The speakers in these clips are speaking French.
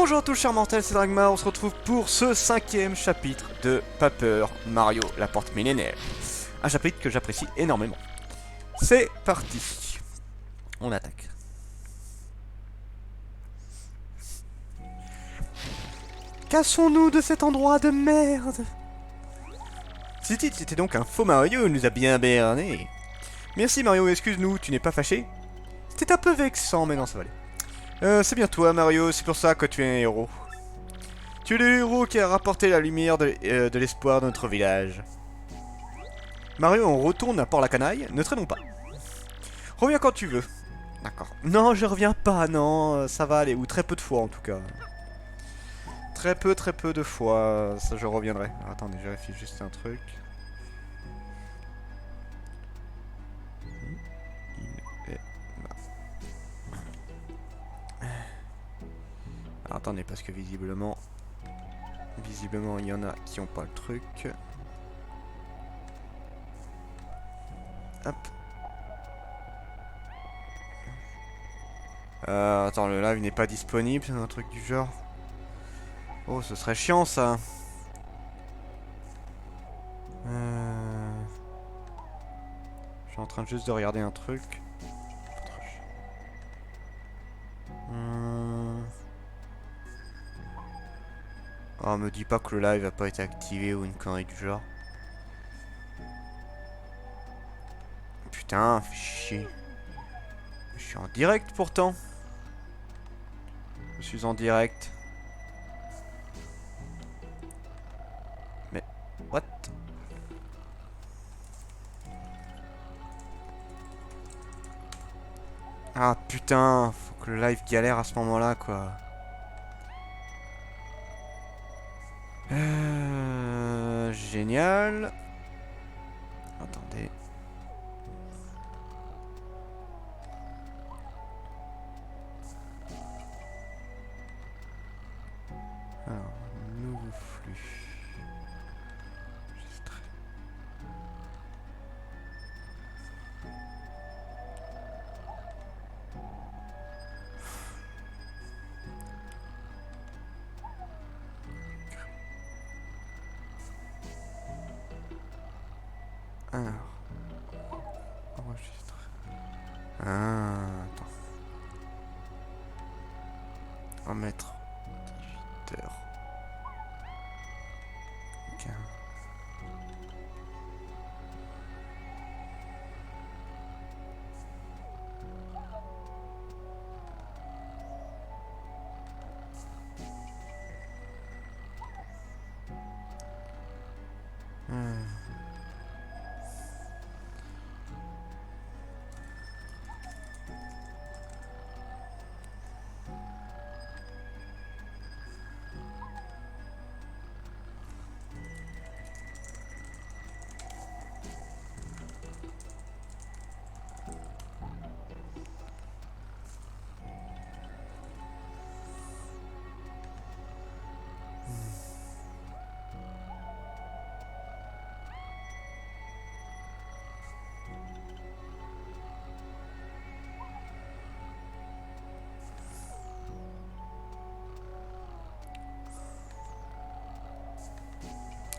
Bonjour à tous chers mortels, c'est Dragma, on se retrouve pour ce 5e chapitre de Paper Mario, la porte millénaire. Un chapitre que j'apprécie énormément. C'est parti. On attaque. Cassons-nous de cet endroit de merde. C'était donc un faux Mario, il nous a bien berné. Merci Mario, excuse-nous, tu n'es pas fâché? C'était un peu vexant, mais non, ça va aller. C'est bien toi Mario, c'est pour ça que tu es un héros. Tu es le héros qui a rapporté la lumière de l'espoir de notre village. Mario, on retourne à Port-la-Canaille, ne traînons pas. Reviens quand tu veux. D'accord. Non, je reviens pas, non, ça va aller, ou très peu de fois en tout cas. Très peu de fois, ça je reviendrai. Alors, attendez, je vérifie juste un truc. Il est là. Alors, attendez, parce que visiblement, il y en a qui ont pas le truc. Hop. Attends, le live n'est pas disponible, c'est un truc du genre. Oh, ce serait chiant ça. Je suis en train juste de regarder un truc. Oh, me dis pas que le live a pas été activé ou une connerie du genre. Putain, fais chier. Je suis en direct pourtant. Je suis en direct. Mais, what? Ah putain, faut que le live galère à ce moment-là quoi. Génial. Attendez. Alors, nouveau flux. Enregistré. Alors, enregistre. Ah, attends. On va mettre 18 heures. Ok.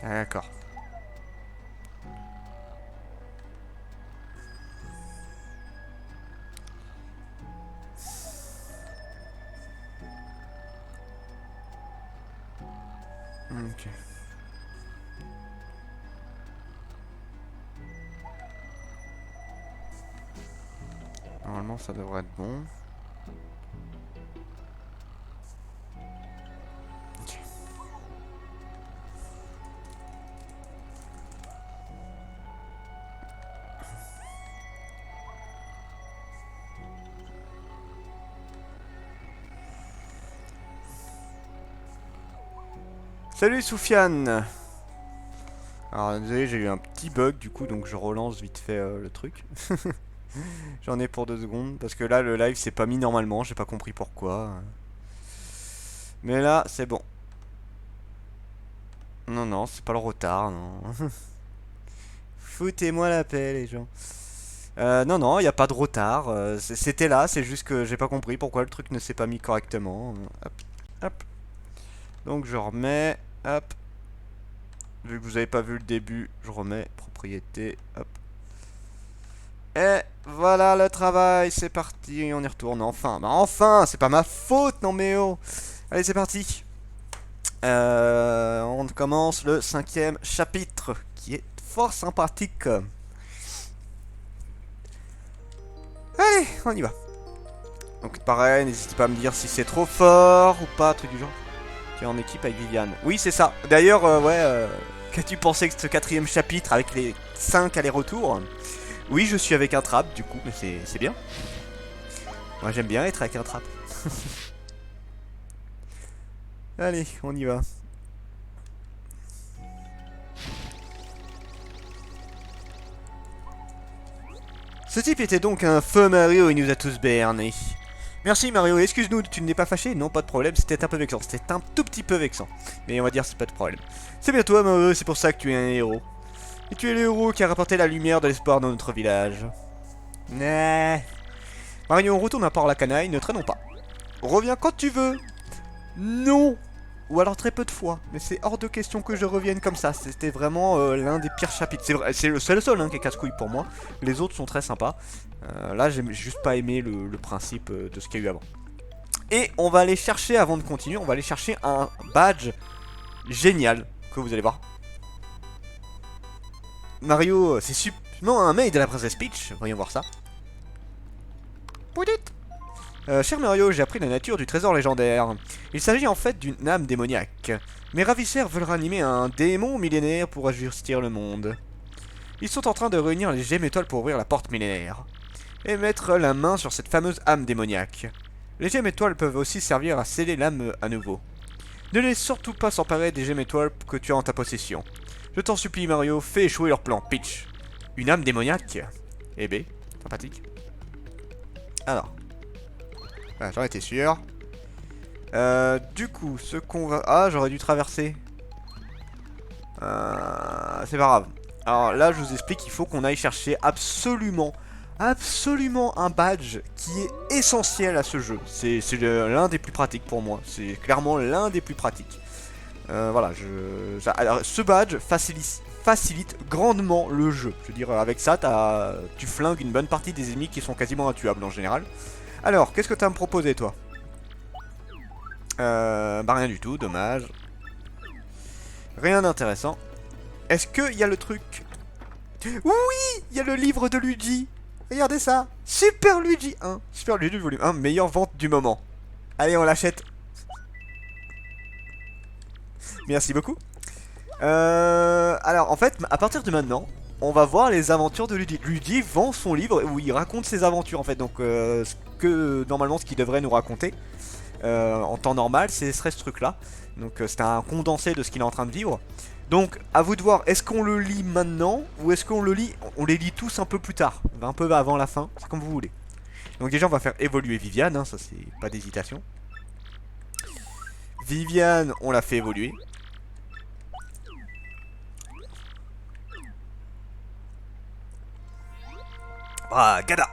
Ah, d'accord. Ok. Normalement, ça devrait être bon. Ok. Salut Soufiane. Alors désolé, j'ai eu un petit bug du coup, donc je relance vite fait le truc. J'en ai pour 2 secondes, parce que là le live s'est pas mis normalement, j'ai pas compris pourquoi. Mais là, c'est bon. Non, non, c'est pas le retard, non. Foutez-moi la paix, les gens. Non, non, il n'y a pas de retard. C'était là, c'est juste que j'ai pas compris pourquoi le truc ne s'est pas mis correctement. Hop, hop. Donc je remets, hop. Vu que vous avez pas vu le début, je remets propriété, hop. Et voilà le travail, c'est parti, on y retourne enfin. Bah enfin, c'est pas ma faute, non mais oh. Allez, c'est parti. On commence le 5e chapitre, qui est fort sympathique. Allez, on y va. Donc pareil, n'hésitez pas à me dire si c'est trop fort ou pas, truc du genre. Tu es en équipe avec Viviane. Oui, c'est ça. D'ailleurs, qu'as-tu pensé de ce 4e chapitre avec les 5 allers-retours? Oui, je suis avec un trap, du coup, mais c'est bien. Moi, j'aime bien être avec un trap. Allez, on y va. Ce type était donc un feu Mario, il nous a tous bernés. Merci Mario, excuse-nous, tu n'es pas fâché? Non, pas de problème, c'était un peu vexant, c'était un tout petit peu vexant. Mais on va dire c'est pas de problème. C'est bien toi Mario, c'est pour ça que tu es un héros. Et tu es le héros qui a rapporté la lumière de l'espoir dans notre village. Nah. Mario, on retourne à Port-la-Canaille, ne traînons pas. Reviens quand tu veux. Non. Ou alors très peu de fois. Mais c'est hors de question que je revienne comme ça. C'était vraiment l'un des pires chapitres. C'est le seul qui est casse-couille pour moi. Les autres sont très sympas. Là, j'ai juste pas aimé le principe de ce qu'il y a eu avant. Et on va aller chercher, avant de continuer, on va aller chercher un badge génial. Que vous allez voir. Mario, c'est super... Non, un mail de la princesse Peach. Voyons voir ça. Cher Mario, j'ai appris la nature du trésor légendaire. Il s'agit en fait d'une âme démoniaque. Mes ravisseurs veulent ranimer un démon millénaire pour ajuster le monde. Ils sont en train de réunir les gemmes étoiles pour ouvrir la porte millénaire. Et mettre la main sur cette fameuse âme démoniaque. Les gemmes étoiles peuvent aussi servir à sceller l'âme à nouveau. Ne laisse surtout pas s'emparer des gemmes étoiles que tu as en ta possession. Je t'en supplie Mario, fais échouer leur plan, Peach. Une âme démoniaque? Eh ben, sympathique. Alors. Ah, j'en étais sûr. Du coup, ce qu'on va... Ah, j'aurais dû traverser. C'est pas grave. Alors là, je vous explique qu'il faut qu'on aille chercher absolument un badge qui est essentiel à ce jeu. C'est l'un des plus pratiques pour moi. C'est clairement l'un des plus pratiques. Voilà, alors, ce badge facilite grandement le jeu. Je veux dire, avec ça, tu flingues une bonne partie des ennemis qui sont quasiment intuables en général. Alors, qu'est-ce que tu as à me proposer, toi? Bah rien du tout, dommage. Rien d'intéressant. Est-ce qu'il y a le truc? Oui, il y a le livre de Luigi. Regardez ça. Super Luigi 1. Super Luigi volume 1, meilleure vente du moment. Allez, on l'achète. Merci beaucoup. Alors, en fait, à partir de maintenant, on va voir les aventures de Luigi. Luigi vend son livre où il raconte ses aventures, en fait. Donc, normalement, ce qu'il devrait nous raconter en temps normal, ce serait ce truc-là. Donc, c'est un condensé de ce qu'il est en train de vivre. Donc, à vous de voir, est-ce qu'on le lit maintenant ou est-ce qu'on le lit, on les lit tous un peu plus tard, un peu avant la fin, c'est comme vous voulez. Donc déjà, on va faire évoluer Viviane, hein, ça c'est pas d'hésitation. Viviane, on l'a fait évoluer. Ah, Gada.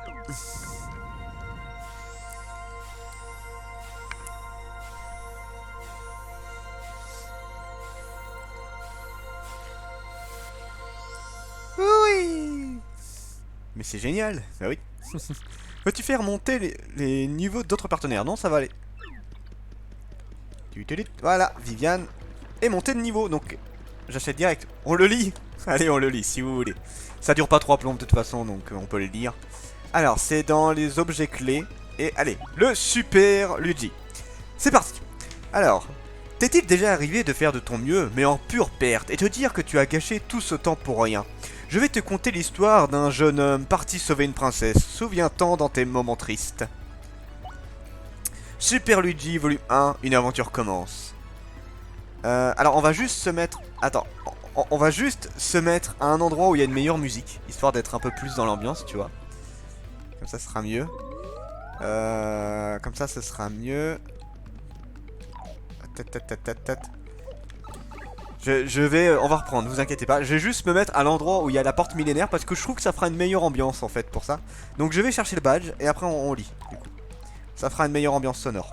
Oui. Mais c'est génial, bah oui. Peux-tu faire monter les niveaux d'autres partenaires? Non, ça va aller. Voilà, Viviane est montée de niveau, donc j'achète direct. On le lit. Allez, on le lit si vous voulez. Ça dure pas 3 plombs de toute façon, donc on peut les lire. Alors, c'est dans les objets clés. Et allez, le super Luigi. C'est parti. Alors, t'est-il déjà arrivé de faire de ton mieux, mais en pure perte, et te dire que tu as gâché tout ce temps pour rien? Je vais te conter l'histoire d'un jeune homme parti sauver une princesse. Souviens-t'en dans tes moments tristes. Super Luigi, volume 1, une aventure commence. Alors, on va juste se mettre... Attends, on va juste se mettre à un endroit où il y a une meilleure musique, histoire d'être un peu plus dans l'ambiance, tu vois. Comme ça, ce sera mieux. Comme ça, ce sera mieux. On va reprendre, vous inquiétez pas. Je vais juste me mettre à l'endroit où il y a la porte millénaire parce que je trouve que ça fera une meilleure ambiance en fait pour ça. Donc je vais chercher le badge et après on lit. Du coup. Ça fera une meilleure ambiance sonore.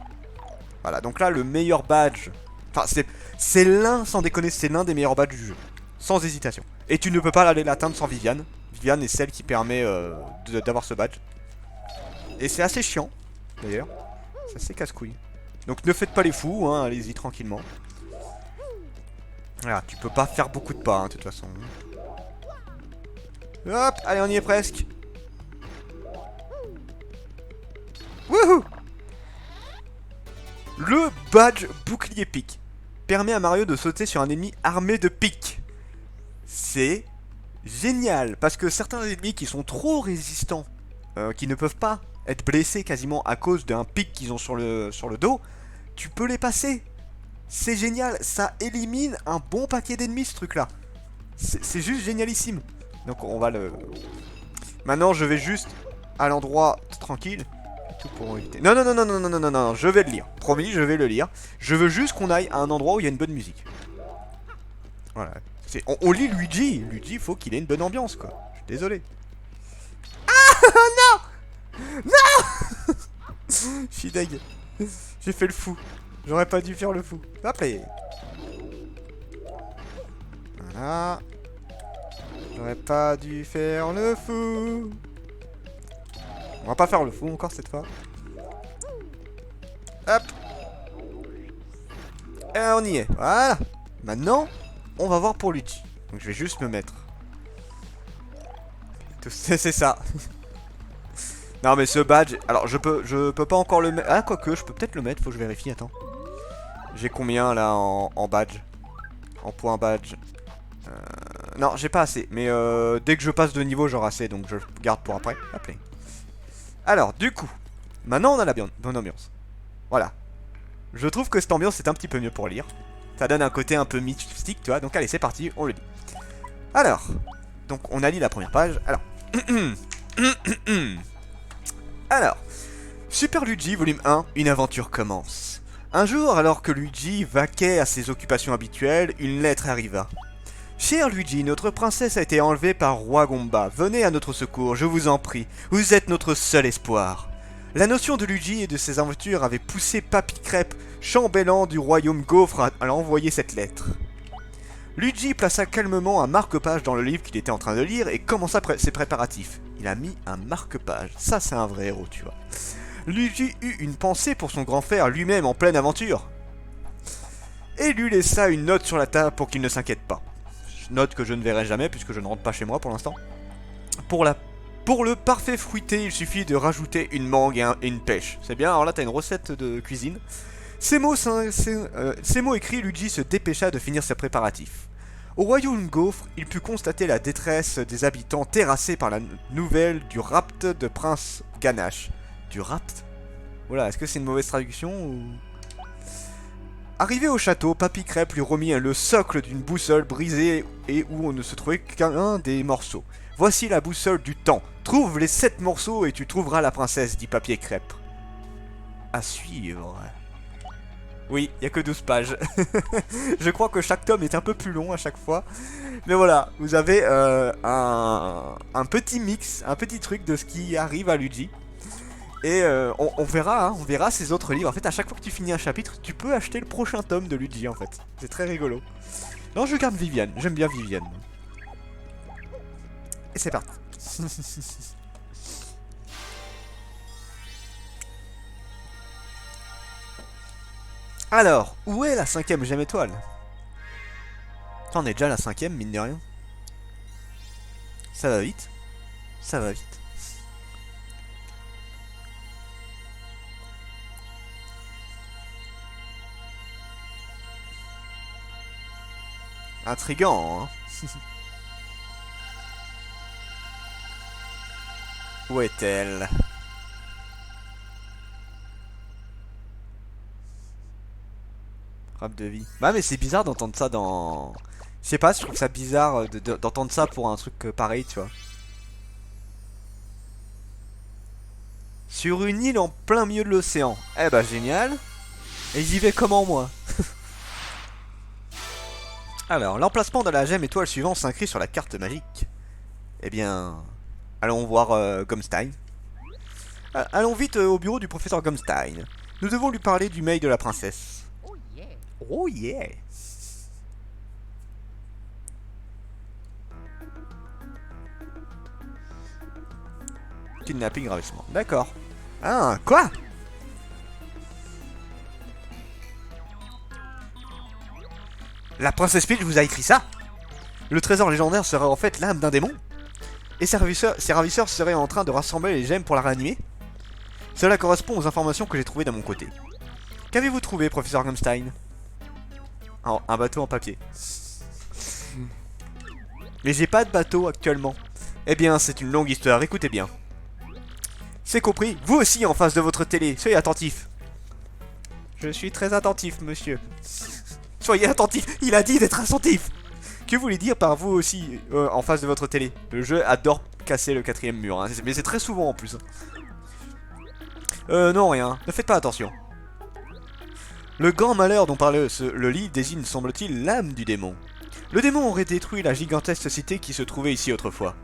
Voilà, donc là le meilleur badge Enfin, c'est l'un, sans déconner, c'est l'un des meilleurs badges du jeu. Sans hésitation. Et tu ne peux pas aller l'atteindre sans Viviane. Viviane est celle qui permet d'avoir ce badge. Et c'est assez chiant, d'ailleurs. C'est assez casse-couille. Donc ne faites pas les fous, hein, allez-y tranquillement. Voilà, tu peux pas faire beaucoup de pas, hein, de toute façon. Hop, allez, on y est presque. Wouhou! Le badge bouclier pique permet à Mario de sauter sur un ennemi armé de piques. C'est génial, parce que certains ennemis qui sont trop résistants, qui ne peuvent pas être blessés quasiment à cause d'un pic qu'ils ont sur le dos, tu peux les passer. C'est génial, ça élimine un bon paquet d'ennemis ce truc là. C'est juste génialissime. Donc on va le... Maintenant je vais juste à l'endroit tranquille. Tout pour éviter... Non, non, non, non, non, non, non, non, non, je vais le lire. Promis, je vais le lire. Je veux juste qu'on aille à un endroit où il y a une bonne musique. Voilà. On lit Luigi. Luigi, il faut qu'il ait une bonne ambiance, quoi. Je suis désolé. Ah non! Non! Je suis deg. J'ai fait le fou. J'aurais pas dû faire le fou. Hop là. Voilà. J'aurais pas dû faire le fou. On va pas faire le fou encore cette fois. Hop. Et on y est. Voilà. Maintenant, on va voir pour Luigi. Donc je vais juste me mettre. C'est ça. Non mais ce badge, alors je peux pas encore le mettre. Ah quoique, je peux peut-être le mettre, faut que je vérifie, attends. J'ai combien là en badge? En points badge. Non, j'ai pas assez, mais dès que je passe de niveau, j'aurai assez, donc je garde pour après. Hop là. Alors, du coup, maintenant on a la bonne ambiance. Voilà. Je trouve que cette ambiance est un petit peu mieux pour lire. Ça donne un côté un peu mystique, tu vois. Donc allez, c'est parti, on le lit. Alors, donc on a lu la première page. Alors, alors, Super Luigi, volume 1, une aventure commence. Un jour, alors que Luigi vaquait à ses occupations habituelles, une lettre arriva. Cher Luigi, notre princesse a été enlevée par Roi Gomba. Venez à notre secours, je vous en prie. Vous êtes notre seul espoir. La notion de Luigi et de ses aventures avait poussé Papy Crêpe, chambellan du royaume Gaufre, à envoyer cette lettre. Luigi plaça calmement un marque-page dans le livre qu'il était en train de lire et commença ses préparatifs. Il a mis un marque-page. Ça, c'est un vrai héros, tu vois. Luigi eut une pensée pour son grand frère, lui-même en pleine aventure. Et lui laissa une note sur la table pour qu'il ne s'inquiète pas. Note que je ne verrai jamais puisque je ne rentre pas chez moi pour l'instant. Pour le parfait fruité, il suffit de rajouter une mangue et une pêche. C'est bien, alors là, t'as une recette de cuisine. Ces mots écrits, Luigi se dépêcha de finir ses préparatifs. Au royaume Gaufre, il put constater la détresse des habitants terrassés par la nouvelle du rapt de Prince Ganache. Du rapt? Voilà, est-ce que c'est une mauvaise traduction ou... Arrivé au château, Papy Crêpe lui remit le socle d'une boussole brisée et où on ne se trouvait qu'un des morceaux. Voici la boussole du temps. Trouve les 7 morceaux et tu trouveras la princesse, dit Papy Crêpe. À suivre. Oui, il n'y a que 12 pages. Je crois que chaque tome est un peu plus long à chaque fois. Mais voilà, vous avez un petit mix, un petit truc de ce qui arrive à Luigi. Et on verra, hein, on verra ces autres livres. En fait, à chaque fois que tu finis un chapitre, tu peux acheter le prochain tome de Luigi, en fait. C'est très rigolo. Non, je garde Viviane. J'aime bien Viviane. Et c'est parti. Alors, où est la 5ème gemme étoile? On est déjà à la 5ème, mine de rien. Ça va vite. Ça va vite. Intriguant, hein. Où est-elle? Rap de vie. Bah mais c'est bizarre d'entendre ça dans... Je sais pas, je trouve ça bizarre d'entendre ça pour un truc pareil, tu vois. Sur une île en plein milieu de l'océan. Eh bah génial. Et j'y vais comment moi? Alors, l'emplacement de la gemme étoile suivante s'inscrit sur la carte magique. Eh bien... Allons voir Gumstein. Allons vite au bureau du professeur Gumstein. Nous devons lui parler du mail de la princesse. Oh yeah. Kidnapping, ravissement. D'accord. Ah, quoi? La princesse Peach vous a écrit ça? Le trésor légendaire serait en fait l'âme d'un démon? Et ses ravisseurs seraient en train de rassembler les gemmes pour la réanimer? Cela correspond aux informations que j'ai trouvées de mon côté. Qu'avez-vous trouvé, professeur Gumstein? Oh, un bateau en papier. Mais j'ai pas de bateau actuellement. Eh bien, c'est une longue histoire, écoutez bien. C'est compris, vous aussi en face de votre télé, soyez attentif. Je suis très attentif, monsieur. Soyez attentif, il a dit d'être attentif. Que voulez dire par vous aussi en face de votre télé? Le jeu adore casser le quatrième mur, hein. Mais c'est très souvent en plus. Non, rien, ne faites pas attention. Le grand malheur dont parle le lit désigne, semble-t-il, l'âme du démon. Le démon aurait détruit la gigantesque cité qui se trouvait ici autrefois.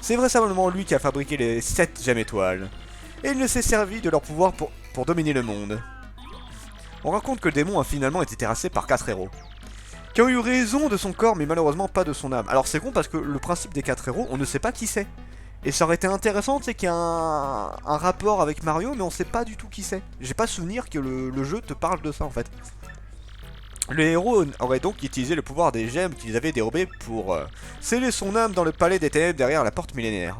C'est vraisemblablement lui qui a fabriqué les 7 gemmes étoiles. Et il ne s'est servi de leur pouvoir pour dominer le monde. On raconte que le démon a finalement été terrassé par 4 héros. Qui ont eu raison de son corps mais malheureusement pas de son âme. Alors c'est con parce que le principe des 4 héros, on ne sait pas qui c'est. Et ça aurait été intéressant, tu sais, qu'il y a un rapport avec Mario, mais on sait pas du tout qui c'est. J'ai pas souvenir que le jeu te parle de ça en fait. Les héros auraient donc utilisé le pouvoir des gemmes qu'ils avaient dérobées pour sceller son âme dans le palais des ténèbres derrière la porte millénaire.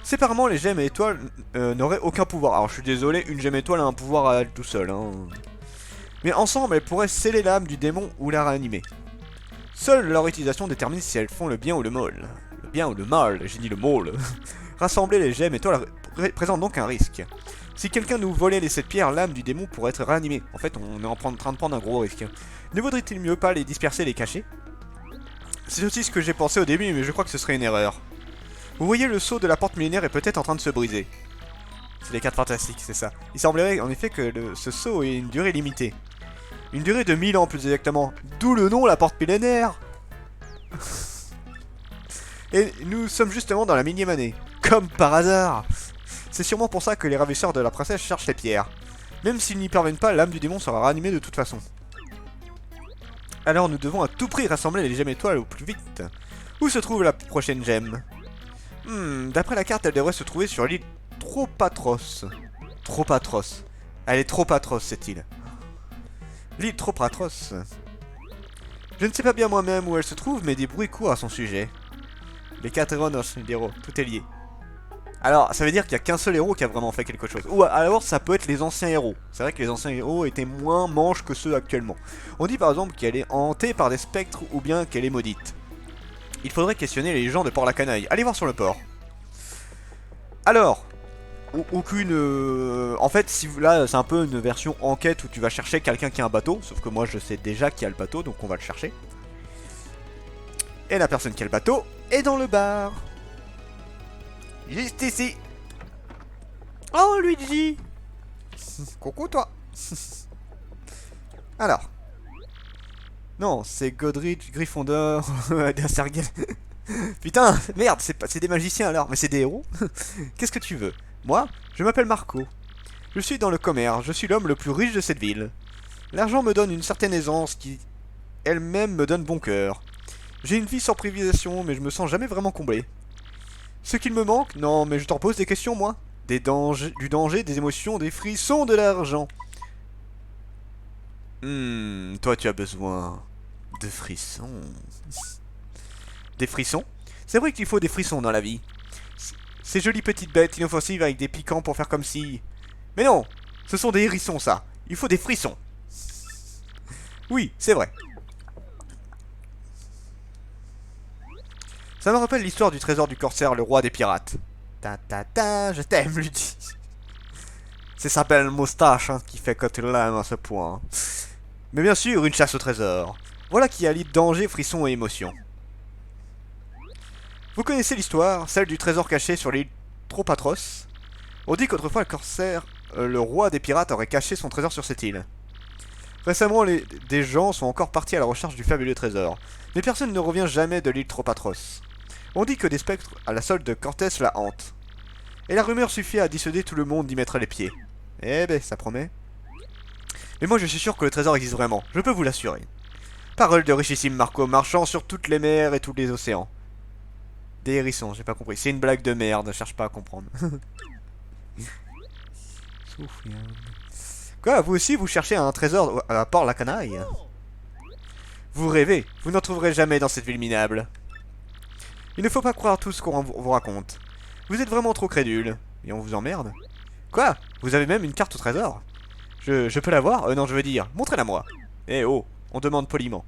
Séparément, les gemmes et étoiles n'auraient aucun pouvoir. Alors je suis désolé, une gemme étoile a un pouvoir à elle tout seul, hein. Mais ensemble, elles pourraient sceller l'âme du démon ou la réanimer. Seule leur utilisation détermine si elles font le bien ou le mal. Le bien ou le mal, j'ai dit le mal. Rassembler les gemmes étoiles présente donc un risque. Si quelqu'un nous volait les 7 pierres, l'âme du démon pourrait être réanimée. En fait, on est en train de prendre un gros risque. Ne vaudrait-il mieux pas les disperser et les cacher? C'est aussi ce que j'ai pensé au début, mais je crois que ce serait une erreur. Vous voyez, le sceau de la porte millénaire est peut-être en train de se briser. C'est les 4 fantastiques, c'est ça. Il semblerait en effet que ce sceau ait une durée limitée. Une durée de 1000 ans plus exactement. D'où le nom, la porte millénaire. Et nous sommes justement dans la 1000e année. Comme par hasard. C'est sûrement pour ça que les ravisseurs de la princesse cherchent les pierres. Même s'ils n'y parviennent pas, l'âme du démon sera ranimée de toute façon. Alors nous devons à tout prix rassembler les gemmes étoiles au plus vite. Où se trouve la prochaine gemme? D'après la carte, elle devrait se trouver sur l'île Tropatros. Tropatros. Elle est trop atroce, cette île. L'île Tropatros. Je ne sais pas bien moi-même où elle se trouve, mais des bruits courent à son sujet. Les 4 héros, tout est lié. Alors, ça veut dire qu'il n'y a qu'un seul héros qui a vraiment fait quelque chose. Ou alors, ça peut être les anciens héros. C'est vrai que les anciens héros étaient moins manches que ceux actuellement. On dit par exemple qu'elle est hantée par des spectres ou bien qu'elle est maudite. Il faudrait questionner les gens de Port-la-Canaille. Allez voir sur le port. Alors, aucune... En fait, si là, c'est un peu une version enquête où tu vas chercher quelqu'un qui a un bateau. Sauf que moi, je sais déjà qui a le bateau, donc on va le chercher. Et la personne qui a le bateau est dans le bar. Juste ici. Oh, Luigi. Coucou, toi. Alors. Non, c'est Godric, Gryffondor, Sergel. Putain, merde, c'est des magiciens alors. Mais c'est des héros. Qu'est-ce que tu veux? Moi, je m'appelle Marco. Je suis dans le commerce, je suis l'homme le plus riche de cette ville. L'argent me donne une certaine aisance qui, elle-même, me donne bon cœur. J'ai une vie sans privation, mais je me sens jamais vraiment comblé. Ce qu'il me manque? Non, mais je t'en pose des questions, moi. Du danger, des émotions, des frissons, de l'argent. Toi tu as besoin de frissons. Des frissons? C'est vrai qu'il faut des frissons dans la vie. Ces jolies petites bêtes inoffensives avec des piquants pour faire comme si... Mais non, ce sont des hérissons ça. Il faut des frissons. Oui, c'est vrai. Ça me rappelle l'histoire du trésor du corsaire, le roi des pirates. Ta ta ta, je t'aime, lui dit. C'est sa belle moustache hein, qui fait que tu l'aimes à ce point. Mais bien sûr, une chasse au trésor. Voilà qui allie danger, frisson et émotion. Vous connaissez l'histoire, celle du trésor caché sur l'île Tropatros. On dit qu'autrefois le corsaire, le roi des pirates, aurait caché son trésor sur cette île. Récemment, des gens sont encore partis à la recherche du fabuleux trésor. Mais personne ne revient jamais de l'île Tropatros. On dit que des spectres à la solde de Cortés la hantent. Et la rumeur suffit à dissuader tout le monde d'y mettre les pieds. Eh ben, ça promet. Mais moi je suis sûr que le trésor existe vraiment, je peux vous l'assurer. Parole de richissime Marco, marchant sur toutes les mers et tous les océans. Des hérissons, j'ai pas compris. C'est une blague de merde, cherche pas à comprendre. Soufiane. Quoi, vous aussi vous cherchez un trésor à Port-la-Canaille? Vous rêvez, vous n'en trouverez jamais dans cette ville minable. Il ne faut pas croire tout ce qu'on vous raconte. Vous êtes vraiment trop crédule. Et on vous emmerde. Quoi? Vous avez même une carte au trésor? Je peux la voir? Non, je veux dire, montrez-la moi. Eh oh, on demande poliment.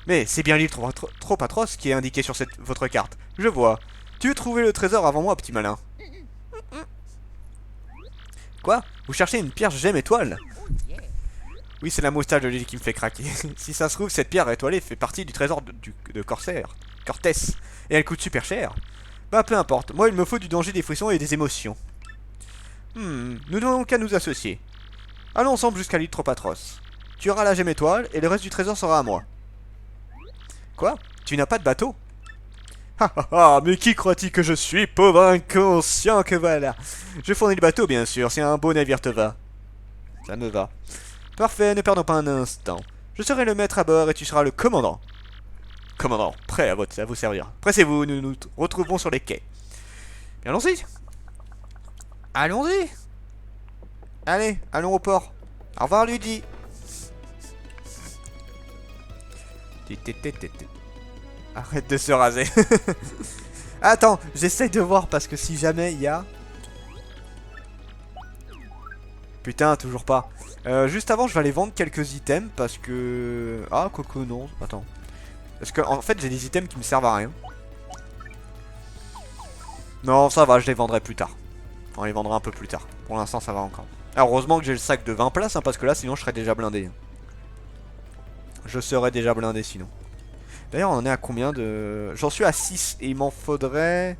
Mais c'est bien l'île trop atroce qui est indiquée sur votre carte. Je vois. Tu veux trouver le trésor avant moi, petit malin? Quoi? Vous cherchez une pierre gemme étoile? Oui, c'est la moustache de Lily qui me fait craquer. Si ça se trouve, cette pierre étoilée fait partie du trésor de Corsair. Cortès. Et elle coûte super cher. Bah, peu importe. Moi, il me faut du danger, des frissons et des émotions. Nous n'avons qu'à nous associer. Allons ensemble jusqu'à l'île trop atroce. Tu auras la gemme étoile et le reste du trésor sera à moi. Quoi? Tu n'as pas de bateau? Ah ah ah, mais qui crois-tu que je suis, pauvre inconscient que voilà. Je fournis le bateau, bien sûr, si un beau navire te va. Ça me va. Parfait, ne perdons pas un instant. Je serai le maître à bord et tu seras le commandant. Commandant, prêt à vous servir. Pressez-vous, nous nous retrouverons sur les quais. Allons-y. Allons-y. Allez, allons au port. Au revoir, Luigi. Arrête de se raser. Attends, j'essaye de voir parce que si jamais il y a... Putain, toujours pas. Juste avant, je vais aller vendre quelques items parce que... Ah, Coco, non. Attends. Parce que, en fait, j'ai des items qui me servent à rien. Non, ça va, je les vendrai plus tard. On les vendra un peu plus tard. Pour l'instant, ça va encore. Alors, heureusement que j'ai le sac de 20 places, hein, parce que là, sinon, je serais déjà blindé. Je serais déjà blindé, sinon. D'ailleurs, on en est à combien de... J'en suis à 6, et il m'en faudrait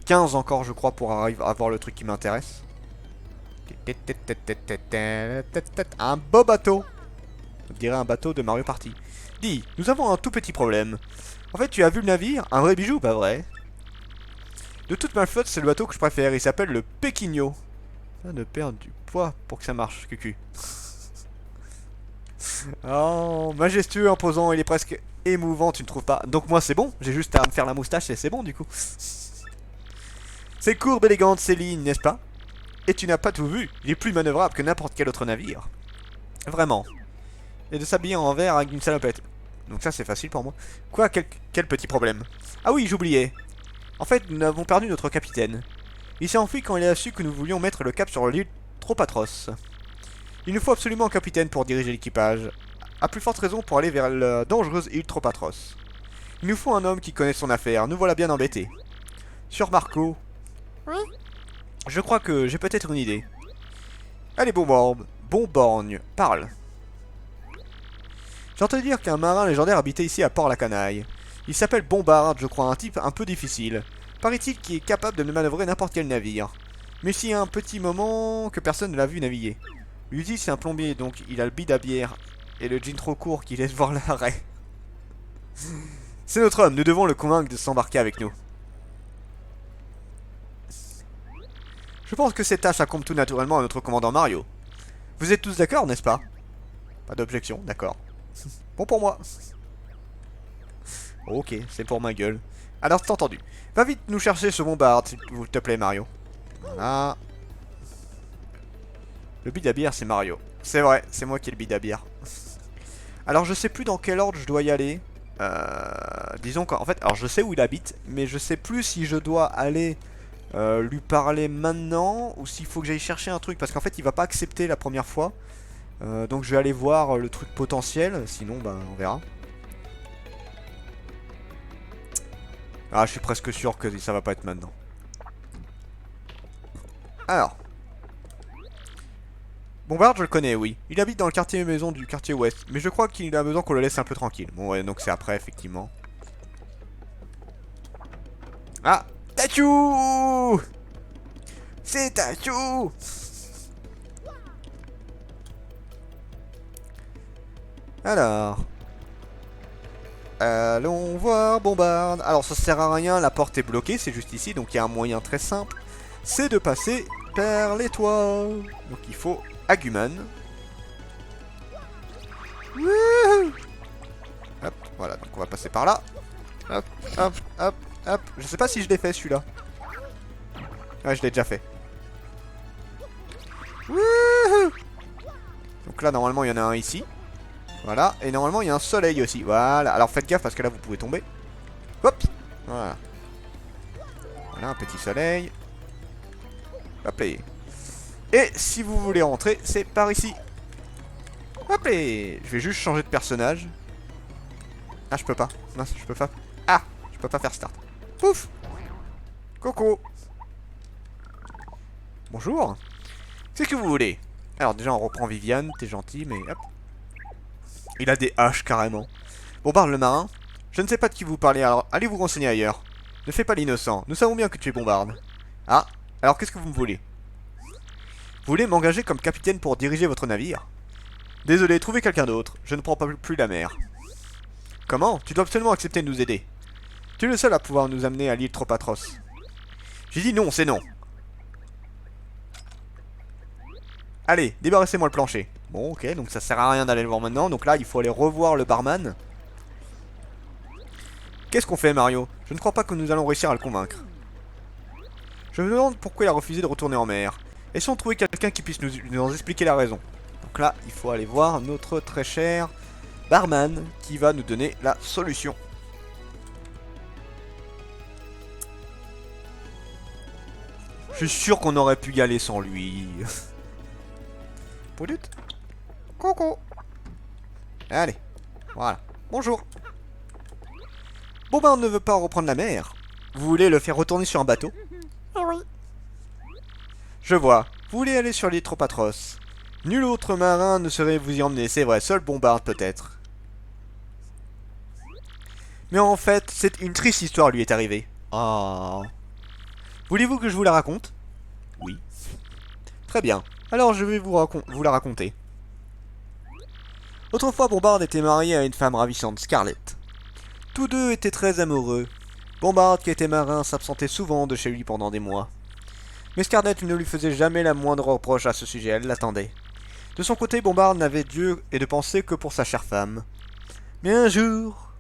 15 encore, je crois, pour arriver à avoir le truc qui m'intéresse. Un beau bateau. On dirait un bateau de Mario Party. Dis, nous avons un tout petit problème. En fait, tu as vu le navire? Un vrai bijou, pas vrai? De toute ma flotte, c'est le bateau que je préfère. Il s'appelle le Pequigno. De perdre du poids pour que ça marche, cucu. Oh, majestueux, imposant, il est presque émouvant, tu ne trouves pas? Donc moi, c'est bon. J'ai juste à me faire la moustache et c'est bon, du coup. C'est courbe, élégante, c'est ligne, n'est-ce pas? Et tu n'as pas tout vu. Il est plus manœuvrable que n'importe quel autre navire. Vraiment. Et de s'habiller en verre avec une salopette. Donc ça, c'est facile pour moi. Quoi, quel petit problème? Ah oui, j'oubliais. En fait, nous avons perdu notre capitaine. Il s'est enfui quand il a su que nous voulions mettre le cap sur l'île trop atroce. Il nous faut absolument un capitaine pour diriger l'équipage. À plus forte raison pour aller vers la dangereuse île trop atroce. Il nous faut un homme qui connaît son affaire. Nous voilà bien embêtés. Sur Marco. Oui. Je crois que j'ai peut-être une idée. Allez, Bomborgne, parle. J'ai entendu dire qu'un marin légendaire habitait ici à Port-la-Canaille. Il s'appelle Bombard, je crois, un type un peu difficile. Paraît-il qui est capable de manœuvrer n'importe quel navire. Mais s'il y a un petit moment que personne ne l'a vu naviguer. Lui dit c'est un plombier, donc il a le bide à bière et le jean trop court qui laisse voir l'arrêt. C'est notre homme, nous devons le convaincre de s'embarquer avec nous. Je pense que cette tâche incombe tout naturellement à notre commandant Mario. Vous êtes tous d'accord, n'est-ce pas? Pas d'objection, d'accord. Bon pour moi. Ok, c'est pour ma gueule. Alors c'est entendu. Va vite nous chercher ce bombard, s'il te plaît, Mario. Voilà. Le bide à bière, c'est Mario. C'est vrai, c'est moi qui ai le bide à bière. Alors je sais plus dans quel ordre je dois y aller. Disons qu'en fait, alors je sais où il habite, mais je sais plus si je dois aller lui parler maintenant ou s'il faut que j'aille chercher un truc, parce qu'en fait il va pas accepter la première fois. Donc je vais aller voir le truc potentiel, sinon bah on verra. Ah, je suis presque sûr que ça va pas être maintenant. Alors. Bombard, je le connais, oui. Il habite dans le quartier maison du quartier ouest. Mais je crois qu'il a besoin qu'on le laisse un peu tranquille. Bon, ouais, donc c'est après, effectivement. Ah, Tachou! C'est Tachou! Alors. Allons voir Bombard. Alors ça sert à rien, la porte est bloquée, c'est juste ici, donc il y a un moyen très simple. C'est de passer par les toits. Donc il faut Aguman. Wouhou. Hop, voilà, donc on va passer par là. Hop, hop, hop, hop. Je sais pas si je l'ai fait celui-là. Ouais, je l'ai déjà fait. Wouhou. Donc là, normalement, il y en a un ici. Voilà, et normalement, il y a un soleil aussi. Voilà, alors faites gaffe parce que là, vous pouvez tomber. Hop, voilà. Voilà, un petit soleil. Hop, et si vous voulez rentrer, c'est par ici. Hop, et je vais juste changer de personnage. Ah, je peux pas. Non, je peux pas. Ah, je peux pas faire start. Pouf. Coco. Bonjour. Qu'est-ce que vous voulez? Alors déjà, on reprend Viviane. T'es gentil, mais hop. Il a des haches, carrément. Bombarde le marin. Je ne sais pas de qui vous parlez, alors allez vous renseigner ailleurs. Ne fais pas l'innocent. Nous savons bien que tu es Bombarde. Ah, alors qu'est-ce que vous me voulez? Vous voulez m'engager comme capitaine pour diriger votre navire? Désolé, trouvez quelqu'un d'autre. Je ne prends pas plus la mer. Comment? Tu dois absolument accepter de nous aider. Tu es le seul à pouvoir nous amener à l'île Tropatros. J'ai dit non, c'est non. Allez, débarrassez-moi le plancher. Bon, ok, donc ça sert à rien d'aller le voir maintenant. Donc là, il faut aller revoir le barman. Qu'est-ce qu'on fait, Mario? Je ne crois pas que nous allons réussir à le convaincre. Je me demande pourquoi il a refusé de retourner en mer. Essayons de trouver quelqu'un qui puisse nous en expliquer la raison. Donc là, il faut aller voir notre très cher barman qui va nous donner la solution. Je suis sûr qu'on aurait pu y aller sans lui. Poudoute. Coucou. Allez, voilà. Bonjour. Bombarde ne veut pas reprendre la mer. Vous voulez le faire retourner sur un bateau? Eh oui. Je vois. Vous voulez aller sur l'île Tropatros. Nul autre marin ne saurait vous y emmener, c'est vrai, seul Bombarde peut-être. Mais en fait, c'est une triste histoire lui est arrivée. Ah. Voulez-vous que je vous la raconte? Oui. Très bien. Alors je vais vous la raconter. Autrefois, Bombarde était marié à une femme ravissante, Scarlett. Tous deux étaient très amoureux. Bombarde, qui était marin, s'absentait souvent de chez lui pendant des mois. Mais Scarlett ne lui faisait jamais la moindre reproche à ce sujet, elle l'attendait. De son côté, Bombarde n'avait Dieu et de pensée que pour sa chère femme. Mais un jour,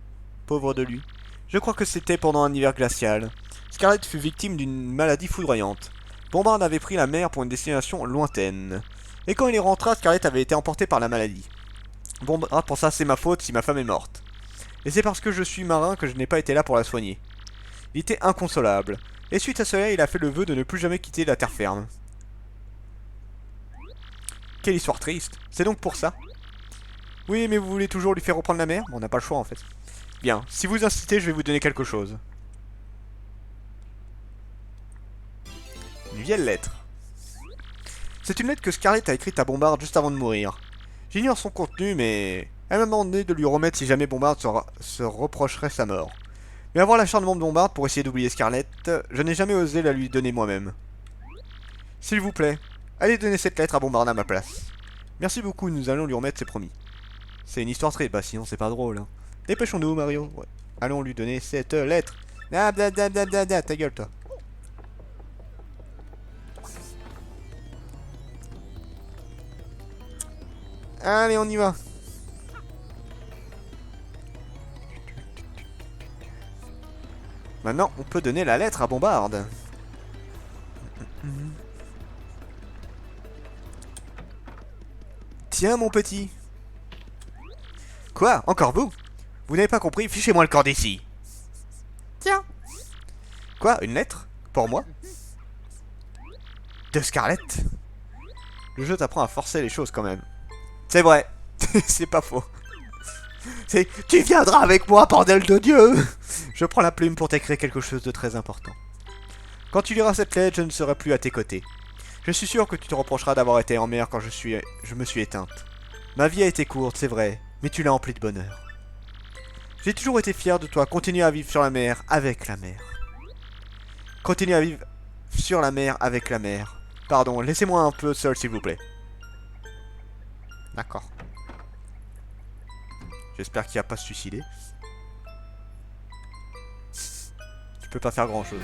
pauvre de lui, je crois que c'était pendant un hiver glacial, Scarlett fut victime d'une maladie foudroyante. Bombarde avait pris la mer pour une destination lointaine. Et quand il y rentra, Scarlett avait été emportée par la maladie. Bombarde pensa c'est ma faute si ma femme est morte. Et c'est parce que je suis marin que je n'ai pas été là pour la soigner. Il était inconsolable. Et suite à cela, il a fait le vœu de ne plus jamais quitter la terre ferme. Quelle histoire triste. C'est donc pour ça. Oui, mais vous voulez toujours lui faire reprendre la mer? Bon, on n'a pas le choix en fait. Bien, si vous insistez, je vais vous donner quelque chose. Une vieille lettre. C'est une lettre que Scarlett a écrite à Bombarde juste avant de mourir. J'ignore son contenu, mais elle m'a demandé de lui remettre si jamais Bombarde se reprocherait sa mort. Mais avoir l'acharnement de Bombarde pour essayer d'oublier Scarlett, je n'ai jamais osé la lui donner moi-même. S'il vous plaît, allez donner cette lettre à Bombarde à ma place. Merci beaucoup, nous allons lui remettre, c'est promis. C'est une histoire très... Bah sinon c'est pas drôle, hein. Dépêchons-nous, Mario. Ouais. Allons lui donner cette lettre. Ah, ta gueule, toi. Allez, on y va. Maintenant, on peut donner la lettre à Bombarde. Tiens, mon petit. Quoi? Encore vous? Vous n'avez pas compris? Fichez-moi le corps d'ici. Tiens. Quoi? Une lettre? Pour moi? De Scarlett? Le jeu t'apprend à forcer les choses quand même. C'est vrai. C'est pas faux. C'est... Tu viendras avec moi, bordel de Dieu! Je prends la plume pour t'écrire quelque chose de très important. Quand tu liras cette lettre, je ne serai plus à tes côtés. Je suis sûr que tu te reprocheras d'avoir été en mer quand je me suis éteinte. Ma vie a été courte, c'est vrai, mais tu l'as emplie de bonheur. J'ai toujours été fier de toi. Continue à vivre sur la mer, avec la mer. Continue à vivre sur la mer, avec la mer. Pardon, laissez-moi un peu seul, s'il vous plaît. D'accord. J'espère qu'il va pas se suicider. Tu peux pas faire grand chose.